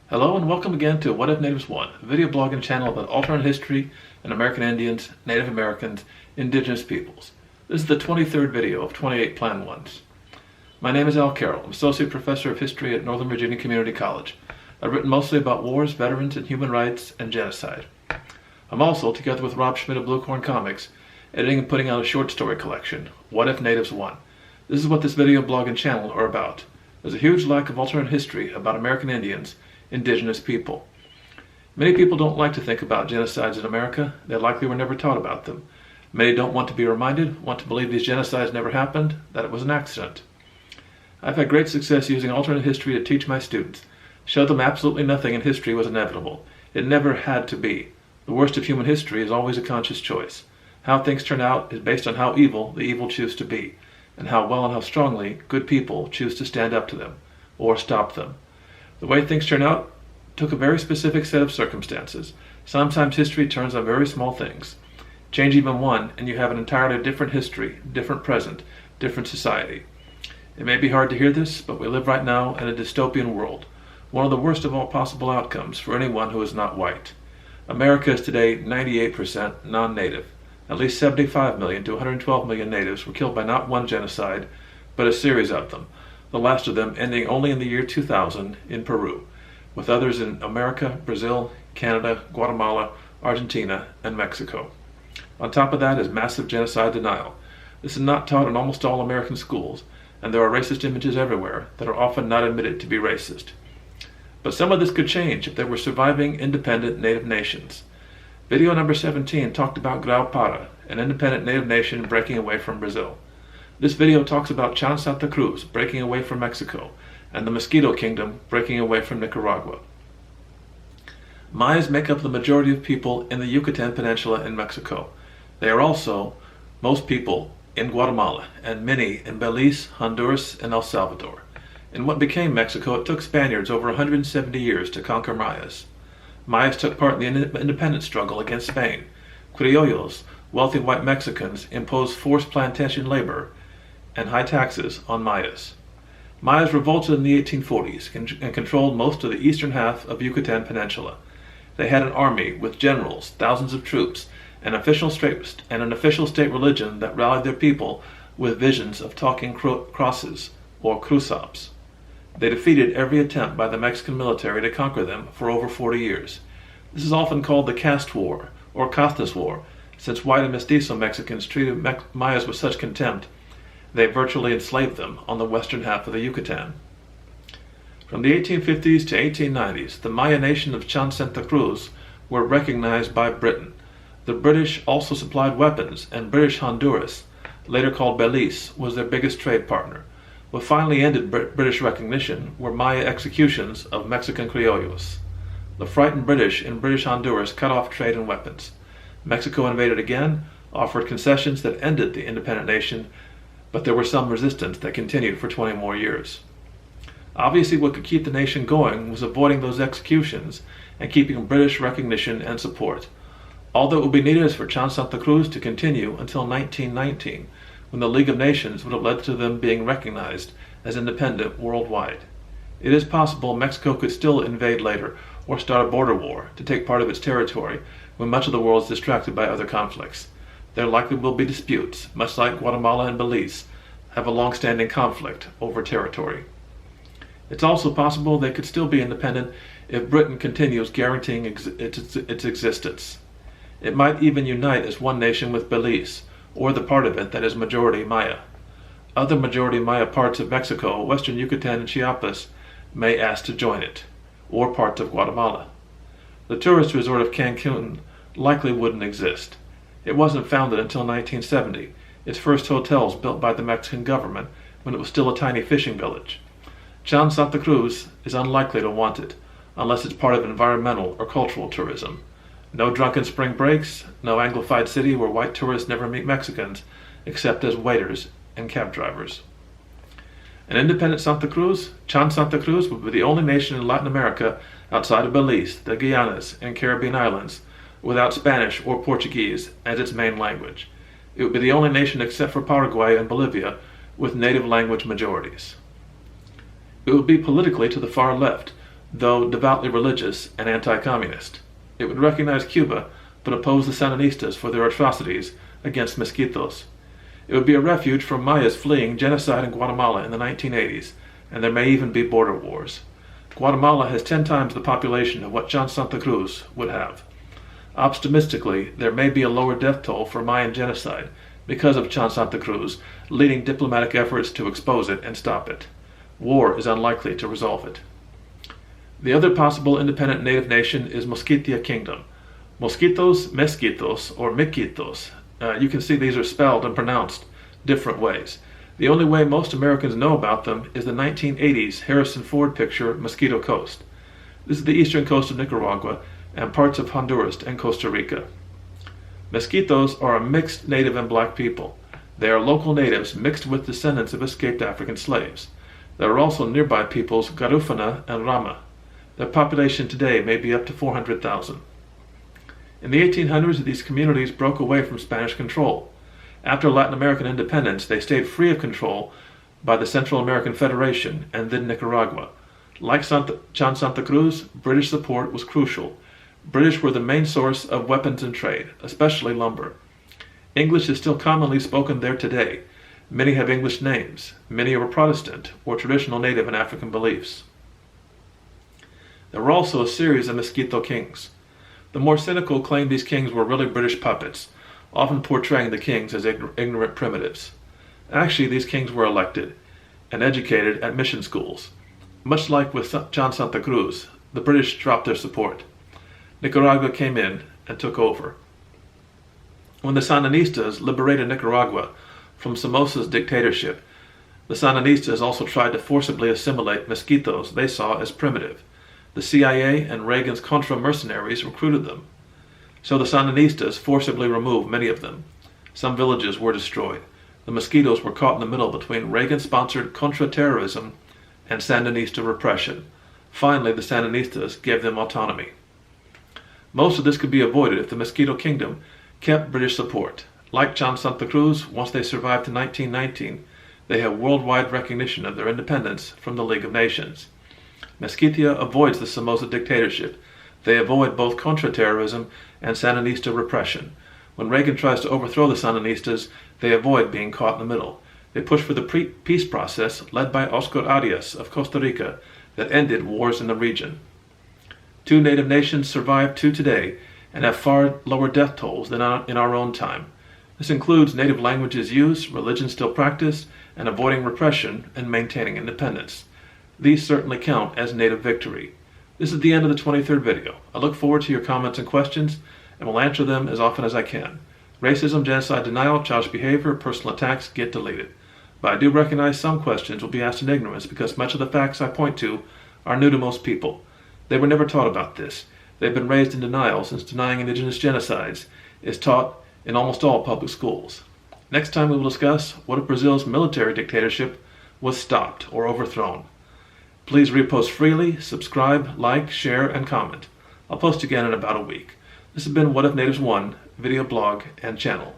Hello and welcome again to What If Natives Won, a video blogging channel about alternate history and American Indians, Native Americans, Indigenous peoples. This is the 23rd video of 28 planned ones. My name is Carroll. I'm Associate Professor of History at Northern Virginia Community College. I've written mostly about wars, veterans, and human rights, and genocide. I'm also, together with Rob Schmidt of Bluecorn Comics, editing and putting out a short story collection, What If Natives Won. This is what this video blogging channel are about. There's a huge lack of alternate history about American Indians, Indigenous people. Many people don't like to think about genocides in America. They likely were never taught about them. Many don't want to be reminded, want to believe these genocides never happened, that it was an accident. I've had great success using alternate history to teach my students, show them absolutely nothing in history was inevitable. It never had to be. The worst of human history is always a conscious choice. How things turn out is based on how evil the evil choose to be, and how well and how strongly good people choose to stand up to them, or stop them. The way things turn out took a very specific set of circumstances. Sometimes history turns on very small things. Change even one, and you have an entirely different history, different present, different society. It may be hard to hear this, but we live right now in a dystopian world, one of the worst of all possible outcomes for anyone who is not white. America is today 98% non-native. At least 75 million to 112 million natives were killed by not one genocide, but a series of them. The last of them ending only in the year 2000 in Peru, with others in America, Brazil, Canada, Guatemala, Argentina, and Mexico. On top of that is massive genocide denial. This is not taught in almost all American schools, and there are racist images everywhere that are often not admitted to be racist. But some of this could change if there were surviving independent native nations. Video number 17 talked about Grau-Para, an independent native nation breaking away from Brazil. This video talks about Chan Santa Cruz breaking away from Mexico and the Mosquito Kingdom breaking away from Nicaragua. Mayas make up the majority of people in the Yucatan Peninsula in Mexico. They are also most people in Guatemala and many in Belize, Honduras, and El Salvador. In what became Mexico, it took Spaniards over 170 years to conquer Mayas. Mayas took part in the independence struggle against Spain. Criollos, wealthy white Mexicans, imposed forced plantation labor and high taxes on Mayas. Mayas revolted in the 1840s and controlled most of the eastern half of Yucatan Peninsula. They had an army with generals, thousands of troops, and an official state religion that rallied their people with visions of talking crosses, or cruzaps. They defeated every attempt by the Mexican military to conquer them for over 40 years. This is often called the Caste War, or Castas War, since white and mestizo Mexicans treated Mayas with such contempt they virtually enslaved them on the western half of the Yucatan. From the 1850s to 1890s, the Maya nation of Chan Santa Cruz were recognized by Britain. The British also supplied weapons, and British Honduras, later called Belize, was their biggest trade partner. What finally ended British recognition were Maya executions of Mexican criollos. The frightened British in British Honduras cut off trade and weapons. Mexico invaded again, offered concessions that ended the independent nation, but there was some resistance that continued for 20 more years. Obviously, what could keep the nation going was avoiding those executions and keeping British recognition and support. All that would be needed is for Chan Santa Cruz to continue until 1919, when the League of Nations would have led to them being recognized as independent worldwide. It is possible Mexico could still invade later or start a border war to take part of its territory when much of the world is distracted by other conflicts. There likely will be disputes, much like Guatemala and Belize have a long-standing conflict over territory. It's also possible they could still be independent if Britain continues guaranteeing its existence. It might even unite as one nation with Belize, or the part of it that is majority Maya. Other majority Maya parts of Mexico, western Yucatan and Chiapas, may ask to join it, or parts of Guatemala. The tourist resort of Cancun likely wouldn't exist. It wasn't founded until 1970, its first hotels built by the Mexican government when it was still a tiny fishing village. Chan Santa Cruz is unlikely to want it, unless it's part of environmental or cultural tourism. No drunken spring breaks, no Anglified city where white tourists never meet Mexicans, except as waiters and cab drivers. An independent Santa Cruz, Chan Santa Cruz would be the only nation in Latin America outside of Belize, the Guianas, and Caribbean islands without Spanish or Portuguese as its main language. It would be the only nation except for Paraguay and Bolivia with native language majorities. It would be politically to the far left, though devoutly religious and anti-communist. It would recognize Cuba, but oppose the Sandinistas for their atrocities against Mosquitos. It would be a refuge for Mayas fleeing genocide in Guatemala in the 1980s, and there may even be border wars. Guatemala has 10 times the population of what Chan Santa Cruz would have. Optimistically, there may be a lower death toll for Mayan genocide because of Chan Santa Cruz leading diplomatic efforts to expose it and stop it. War is unlikely to resolve it. The other possible independent native nation is Mosquito Kingdom. Mosquitos, Mosquitos, or Miskitos. You can see these are spelled and pronounced different ways. The only way most Americans know about them is the 1980s Harrison Ford picture Mosquito Coast. This is the eastern coast of Nicaragua and parts of Honduras and Costa Rica. Mosquitos are a mixed native and black people. They are local natives mixed with descendants of escaped African slaves. There are also nearby peoples Garufuna and Rama. Their population today may be up to 400,000. In the 1800s, these communities broke away from Spanish control. After Latin American independence, they stayed free of control by the Central American Federation and then Nicaragua. Like Chan Santa Cruz, British support was crucial. British were the main source of weapons and trade, especially lumber. English is still commonly spoken there today. Many have English names. Many are Protestant or traditional native and African beliefs. There were also a series of Mosquito Kings. The more cynical claimed these kings were really British puppets, often portraying the kings as ignorant primitives. Actually, these kings were elected and educated at mission schools. Much like with Chan Santa Cruz, the British dropped their support. Nicaragua came in and took over. When the Sandinistas liberated Nicaragua from Somoza's dictatorship, the Sandinistas also tried to forcibly assimilate Mosquitos they saw as primitive. The CIA and Reagan's Contra mercenaries recruited them. So the Sandinistas forcibly removed many of them. Some villages were destroyed. The Mosquitos were caught in the middle between Reagan-sponsored Contra-terrorism and Sandinista repression. Finally, the Sandinistas gave them autonomy. Most of this could be avoided if the Mosquito Kingdom kept British support. Like Chan Santa Cruz, once they survived to 1919, they have worldwide recognition of their independence from the League of Nations. Mosquito avoids the Somoza dictatorship. They avoid both Contra-terrorism and Sandinista repression. When Reagan tries to overthrow the Sandinistas, they avoid being caught in the middle. They push for the peace process led by Oscar Arias of Costa Rica that ended wars in the region. 2 native nations survive to today and have far lower death tolls than in our own time. This includes native languages used, religion still practiced, and avoiding repression and maintaining independence. These certainly count as native victory. This is the end of the 23rd video. I look forward to your comments and questions, and will answer them as often as I can. Racism, genocide, denial, childish behavior, personal attacks get deleted. But I do recognize some questions will be asked in ignorance because much of the facts I point to are new to most people. They were never taught about this. They've been raised in denial since denying indigenous genocides is taught in almost all public schools. Next time we will discuss what if Brazil's military dictatorship was stopped or overthrown. Please repost freely, subscribe, like, share, and comment. I'll post again in about a week. This has been What If Natives Won video blog and channel.